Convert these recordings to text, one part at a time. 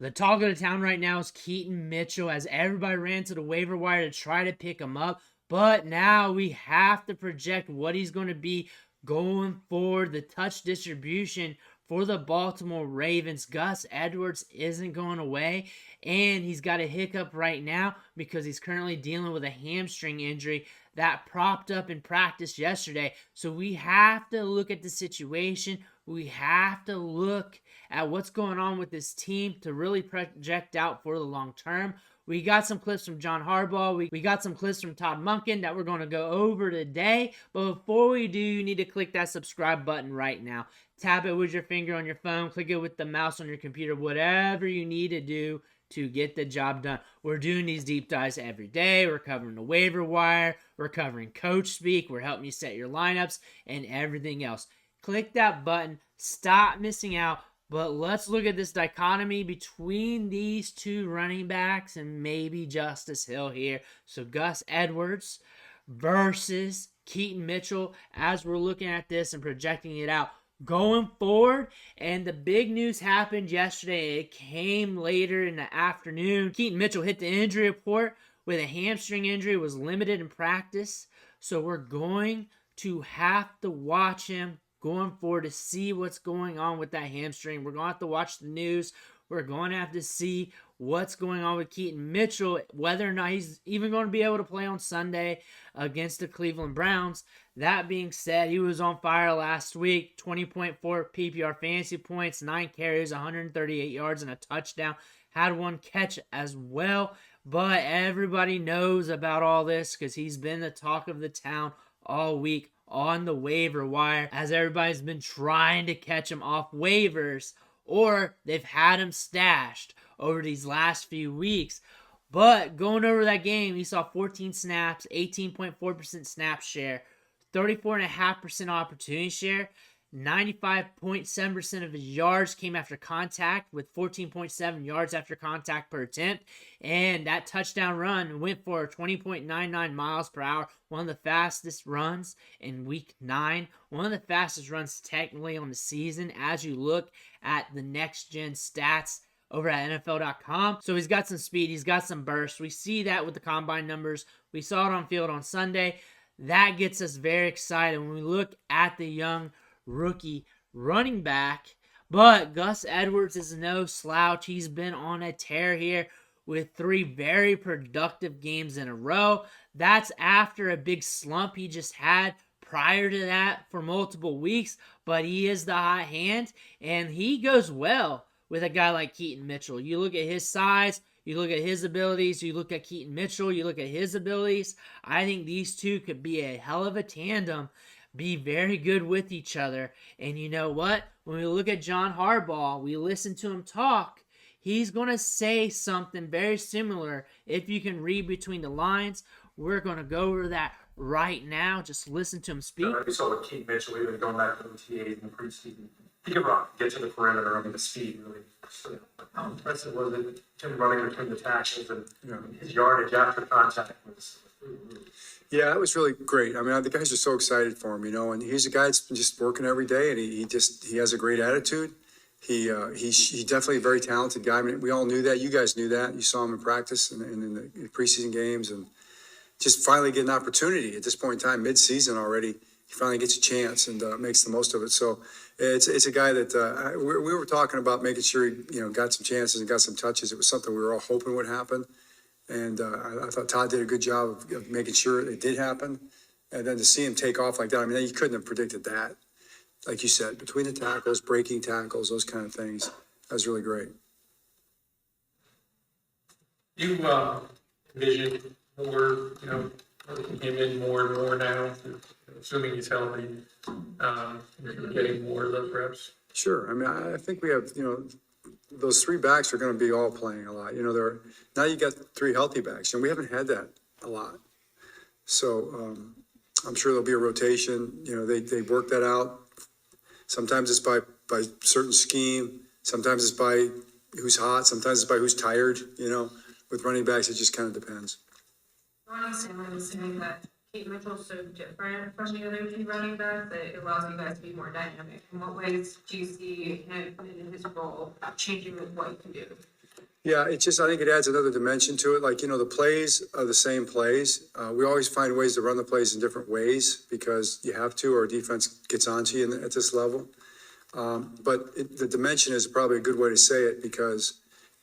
The talk of the town right now is Keaton Mitchell, as everybody ran to the waiver wire to try to pick him up. But now we have to project what he's going to be going forward. The touch distribution for the Baltimore Ravens. Gus Edwards isn't going away, and he's got a hiccup right now because he's currently dealing with a hamstring injury that propped up in practice yesterday. So we have to look at the situation. We have to look at what's going on with this team to really project out for the long term. We got some clips from John Harbaugh. We got some clips from Todd Monken that we're going to go over today. But before we do, you need to click that subscribe button right now. Tap it with your finger on your phone. Click it with the mouse on your computer. Whatever you need to do to get the job done. We're doing these deep dives every day. We're covering the waiver wire. We're covering coach speak. We're helping you set your lineups and everything else. Click that button. Stop missing out. But let's look at this dichotomy between these two running backs and maybe Justice Hill here. So Gus Edwards versus Keaton Mitchell as we're looking at this and projecting it out going forward. And the big news happened yesterday. It came later in the afternoon. Keaton Mitchell hit the injury report with a hamstring injury, was limited in practice. So we're going to have to watch him going forward to see what's going on with that hamstring. We're going to have to watch the news. We're going to have to see what's going on with Keaton Mitchell, whether or not he's even going to be able to play on Sunday against the Cleveland Browns. That being said, he was on fire last week. 20.4 PPR fantasy points, 9 carries, 138 yards, and a touchdown. Had 1 catch as well. But everybody knows about all this because he's been the talk of the town all week on the waiver wire, as everybody's been trying to catch him off waivers, or they've had him stashed over these last few weeks. But going over that game, he saw 14 snaps, 18.4% snap share, 34.5% opportunity share, 95.7% of his yards came after contact, with 14.7 yards after contact per attempt. And that touchdown run went for 20.99 miles per hour, one of the fastest runs in week 9, one of the fastest runs technically on the season as you look at the next gen stats over at NFL.com. So he's got some speed, he's got some burst. We see that with the combine numbers. We saw it on field on Sunday. That gets us very excited when we look at the young rookie running back. But Gus Edwards is no slouch. He's been on a tear here with 3 very productive games in a row. That's after a big slump he just had prior to that for multiple weeks. But he is the hot hand, and he goes well with a guy like Keaton Mitchell. You look at his size, you look at his abilities, you look at Keaton Mitchell, you look at his abilities. I think these two could be a hell of a tandem, be very good with each other. And you know what? When we look at John Harbaugh, we listen to him talk, he's going to say something very similar. If you can read between the lines, we're going to go over that right now. Just listen to him speak. We saw with Keaton Mitchell, even going back to OTAs in the preseason, he could run, get to the perimeter, I mean, the speed really. How impressive was it, him running between the tackles and his yardage after contact was. Yeah, it was really great. I mean, the guys are so excited for him, and he's a guy that's been just working every day, and he has a great attitude. He's definitely a very talented guy. I mean, we all knew that. You guys knew that. You saw him in practice and in the preseason games, and just finally get an opportunity at this point in time, mid-season already. He finally gets a chance and makes the most of it. So it's a guy that we were talking about making sure he got some chances and got some touches. It was something we were all hoping would happen. And I thought Todd did a good job of making sure it did happen. And then to see him take off like that, I mean, you couldn't have predicted that. Like you said, between the tackles, breaking tackles, those kind of things, that was really great. You envision more, working him in more and more now, assuming he's healthy, getting more of those reps? Sure. I mean, I think we have, those 3 backs are going to be all playing a lot. Now you got 3 healthy backs, and we haven't had that a lot. So I'm sure there'll be a rotation. They work that out. Sometimes it's by certain scheme. Sometimes it's by who's hot. Sometimes it's by who's tired. With running backs, it just kind of depends. I understand was saying that Keaton Mitchell's so different from the other 2 running backs that it allows you guys to be more dynamic. In what ways do you see him in his role changing with what he can do? Yeah, it just, I think it adds another dimension to it. Like, the plays are the same plays. We always find ways to run the plays in different ways because you have to, or defense gets onto you at this level. But the dimension is probably a good way to say it because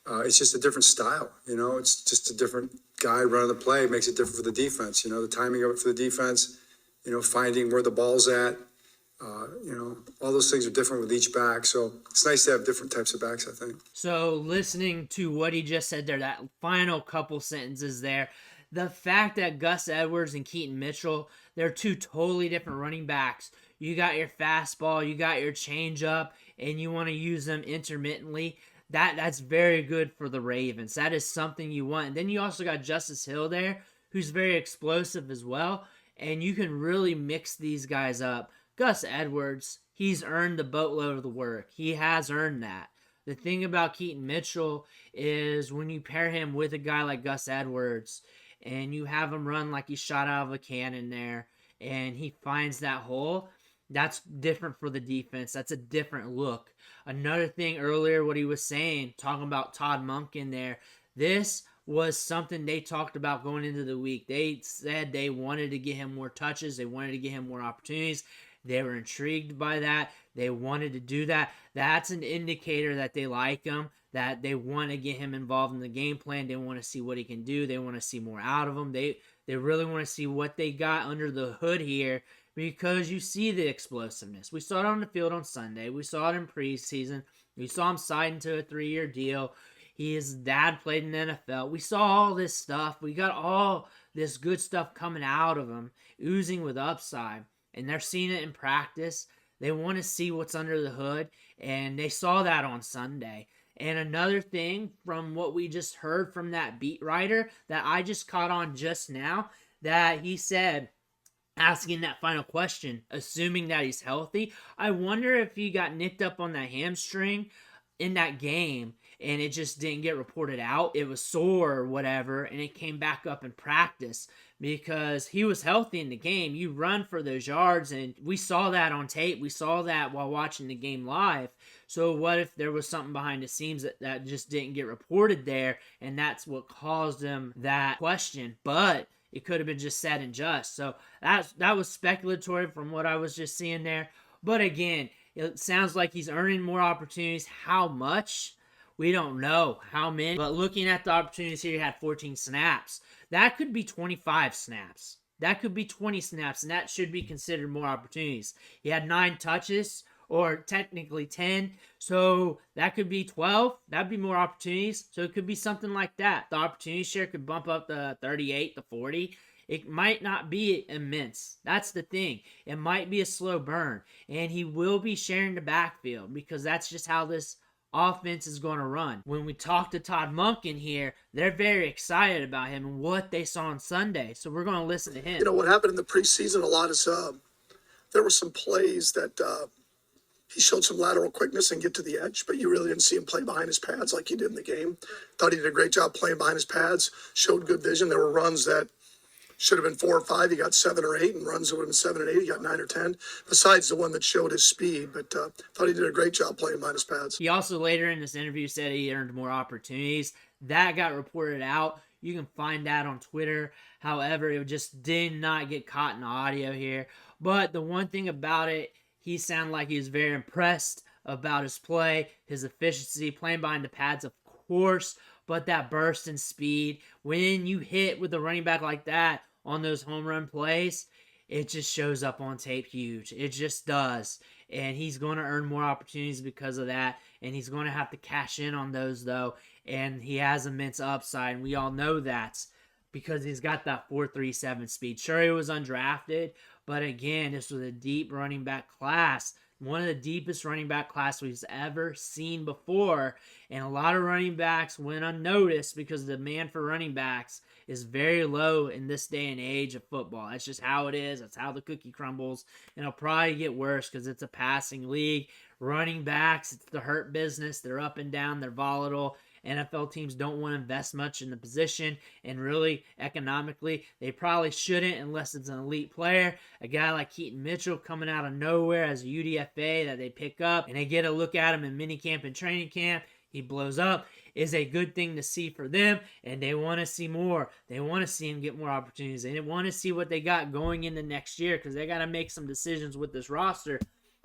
it's just a different style. It's just a different guy running the play. It makes it different for the defense. The timing of it for the defense, finding where the ball's at. All those things are different with each back. So it's nice to have different types of backs, I think. So listening to what he just said there, that final couple sentences there, the fact that Gus Edwards and Keaton Mitchell, they're two totally different running backs. You got your fastball, you got your changeup, and you want to use them intermittently. That's very good for the Ravens. That is something you want. And then you also got Justice Hill there, who's very explosive as well, and you can really mix these guys up. Gus Edwards, he's earned the boatload of the work. He has earned that. The thing about Keaton Mitchell is when you pair him with a guy like Gus Edwards and you have him run like he's shot out of a cannon there and he finds that hole, that's different for the defense. That's a different look. Another thing earlier, what he was saying, talking about Todd Monken there, this was something they talked about going into the week. They said they wanted to get him more touches. They wanted to get him more opportunities. They were intrigued by that. They wanted to do that. That's an indicator that they like him, that they want to get him involved in the game plan. They want to see what he can do. They want to see more out of him. They really want to see what they got under the hood here because you see the explosiveness. We saw it on the field on Sunday. We saw it in preseason. We saw him sign to a 3-year deal. His dad played in the NFL. We saw all this stuff. We got all this good stuff coming out of him, oozing with upside. And they're seeing it in practice. They want to see what's under the hood, and they saw that on Sunday. And another thing from what we just heard from that beat writer that I just caught on just now, that he said, asking that final question, assuming that he's healthy, I wonder if he got nicked up on that hamstring in that game and it just didn't get reported out. It was sore or whatever, and it came back up in practice because he was healthy in the game. You run for those yards, and we saw that on tape. We saw that while watching the game live. So what if there was something behind the scenes that just didn't get reported there, and that's what caused him that question? But it could have been just said and just. So that was speculatory from what I was just seeing there. But again, it sounds like he's earning more opportunities. How much? We don't know how many. But looking at the opportunities here, he had 14 snaps. That could be 25 snaps. That could be 20 snaps, and that should be considered more opportunities. He had 9 touches, or technically 10, so that could be 12. That'd be more opportunities. So it could be something like that. The opportunity share could bump up to 38 to 40. It might not be immense. That's the thing. It might be a slow burn, and he will be sharing the backfield because that's just how this offense is going to run. When we talk to Todd Monken here, they're very excited about him and what they saw on Sunday. So we're going to listen to him. What happened in the preseason a lot is there were some plays that he showed some lateral quickness and get to the edge, but you really didn't see him play behind his pads like he did in the game. Thought he did a great job playing behind his pads, showed good vision. There were runs that should have been 4 or 5. He got 7 or 8, and runs that would have been 7 and 8. He got 9 or 10, besides the one that showed his speed. But thought he did a great job playing behind his pads. He also later in this interview said he earned more opportunities. That got reported out. You can find that on Twitter. However, it just did not get caught in the audio here. But the one thing about it, he sounded like he was very impressed about his play, his efficiency, playing behind the pads, of course, but that burst in speed. When you hit with a running back like that on those home run plays, it just shows up on tape huge. It just does. And he's going to earn more opportunities because of that. And he's going to have to cash in on those, though. And he has immense upside. And we all know that because he's got that 4.37 speed. Sure, he was undrafted. But again, this was a deep running back class. One of the deepest running back class we've ever seen before. And a lot of running backs went unnoticed because the demand for running backs is very low in this day and age of football. That's just how it is. That's how the cookie crumbles. And it'll probably get worse because it's a passing league. Running backs, it's the hurt business. They're up and down. They're volatile. NFL teams don't want to invest much in the position, and really, economically, they probably shouldn't unless it's an elite player. A guy like Keaton Mitchell coming out of nowhere as a UDFA that they pick up, and they get a look at him in minicamp and training camp. He blows up. is a good thing to see for them, and they want to see more. They want to see him get more opportunities. They want to see what they got going into next year because they got to make some decisions with this roster.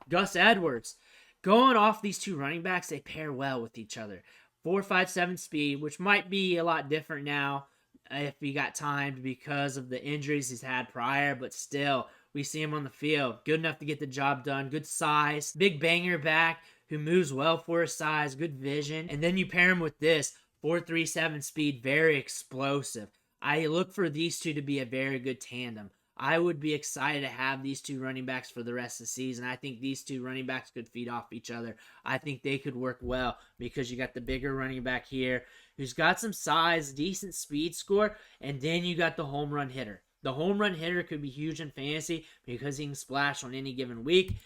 Gus Edwards, going off these two running backs, they pair well with each other. 4.57 speed, which might be a lot different now if he got timed because of the injuries he's had prior, but still, we see him on the field. Good enough to get the job done. Good size. Big banger back who moves well for his size. Good vision. And then you pair him with this 4.37 speed, very explosive. I look for these two to be a very good tandem. I would be excited to have these two running backs for the rest of the season. I think these two running backs could feed off each other. I think they could work well because you got the bigger running back here who's got some size, decent speed score, and then you got the home run hitter. The home run hitter could be huge in fantasy because he can splash on any given week.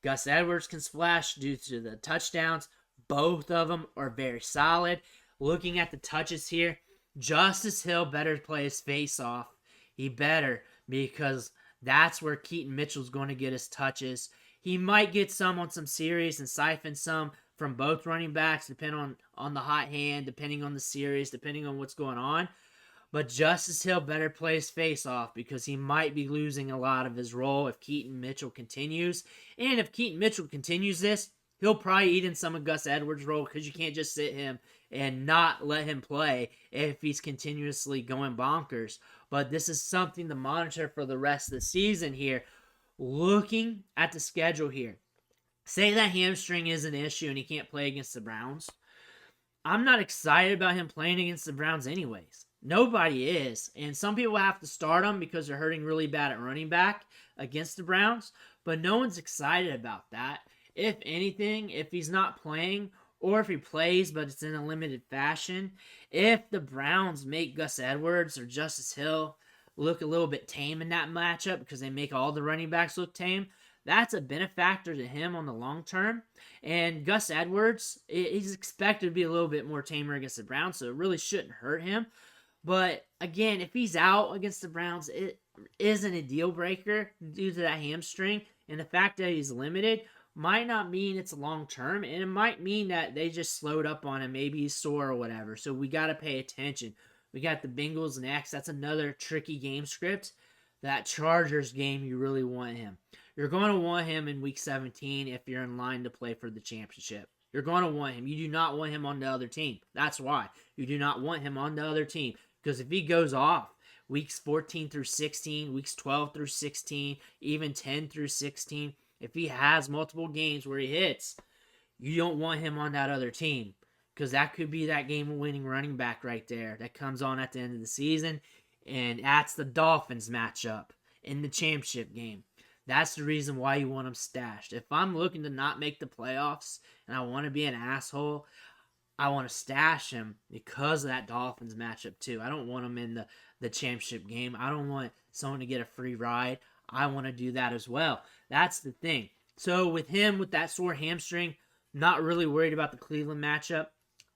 Gus Edwards can splash due to the touchdowns. Both of them are very solid. Looking at the touches here, Justice Hill better play his face off. He better, because that's where Keaton Mitchell's going to get his touches. He might get some on some series and siphon some from both running backs, depending on the hot hand, depending on the series, depending on what's going on. But Justice Hill better play his face off because he might be losing a lot of his role if Keaton Mitchell continues. And if Keaton Mitchell continues this, he'll probably eat in some of Gus Edwards' role because you can't just sit him and not let him play if he's continuously going bonkers. But this is something to monitor for the rest of the season here. Looking at the schedule here, say that hamstring is an issue and he can't play against the Browns. I'm not excited about him playing against the Browns anyways. Nobody is. And some people have to start him because they're hurting really bad at running back against the Browns. But no one's excited about that. If anything, if he's not playing, or if he plays but it's in a limited fashion, if the Browns make Gus Edwards or Justice Hill look a little bit tame in that matchup because they make all the running backs look tame, that's a benefactor to him on the long term. And Gus Edwards, he's expected to be a little bit more tamer against the Browns, so it really shouldn't hurt him. But again, if he's out against the Browns, it isn't a deal breaker due to that hamstring. And the fact that he's limited might not mean it's long term, and it might mean that they just slowed up on him. Maybe he's sore or whatever. So we got to pay attention. We got the Bengals next. That's another tricky game script. That Chargers game, you really want him. You're going to want him in week 17 if you're in line to play for the championship. You're going to want him. You do not want him on the other team. That's why. You do not want him on the other team. Because if he goes off weeks 14 through 16, weeks 12 through 16, even 10 through 16, if he has multiple games where he hits, you don't want him on that other team. Because that could be that game-winning running back right there that comes on at the end of the season. And that's the Dolphins matchup in the championship game. That's the reason why you want him stashed. If I'm looking to not make the playoffs and I want to be an asshole, I want to stash him because of that Dolphins matchup too. I don't want him in the championship game. I don't want someone to get a free ride. I want to do that as well. That's the thing. So with him, with that sore hamstring, not really worried about the Cleveland matchup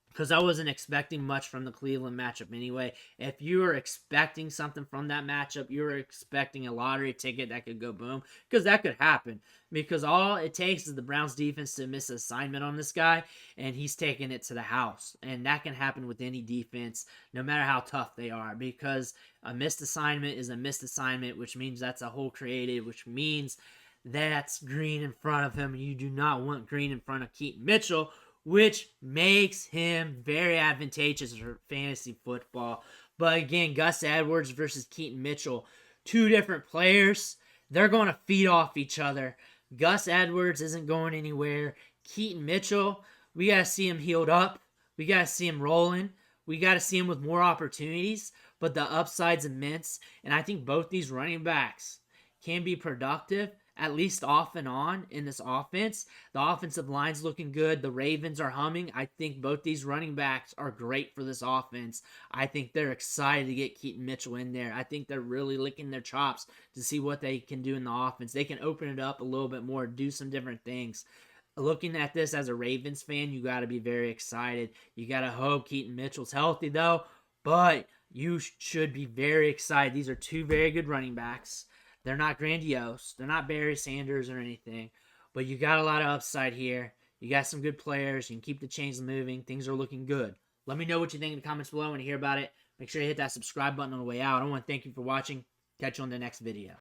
because I wasn't expecting much from the Cleveland matchup anyway. If you were expecting something from that matchup, you were expecting a lottery ticket that could go boom, because that could happen. Because all it takes is the Browns defense to miss an assignment on this guy, and he's taking it to the house. And that can happen with any defense, no matter how tough they are, because a missed assignment is a missed assignment, which means that's a hole created, which means that's Green in front of him. You do not want Green in front of Keaton Mitchell, which makes him very advantageous for fantasy football. But again, Gus Edwards versus Keaton Mitchell, two different players. They're going to feed off each other. Gus Edwards isn't going anywhere. Keaton Mitchell, we got to see him healed up. We got to see him rolling. We got to see him with more opportunities. But the upside's immense. And I think both these running backs can be productive, at least off and on in this offense. The offensive line's looking good. The Ravens are humming. I think both these running backs are great for this offense. I think they're excited to get Keaton Mitchell in there. I think they're really licking their chops to see what they can do in the offense. They can open it up a little bit more, do some different things. Looking at this as a Ravens fan, you got to be very excited. You got to hope Keaton Mitchell's healthy, though. But you should be very excited. These are two very good running backs. They're not grandiose. They're not Barry Sanders or anything. But you got a lot of upside here. You got some good players. You can keep the chains moving. Things are looking good. Let me know what you think in the comments below. I want to hear about it. Make sure you hit that subscribe button on the way out. I want to thank you for watching. Catch you on the next video.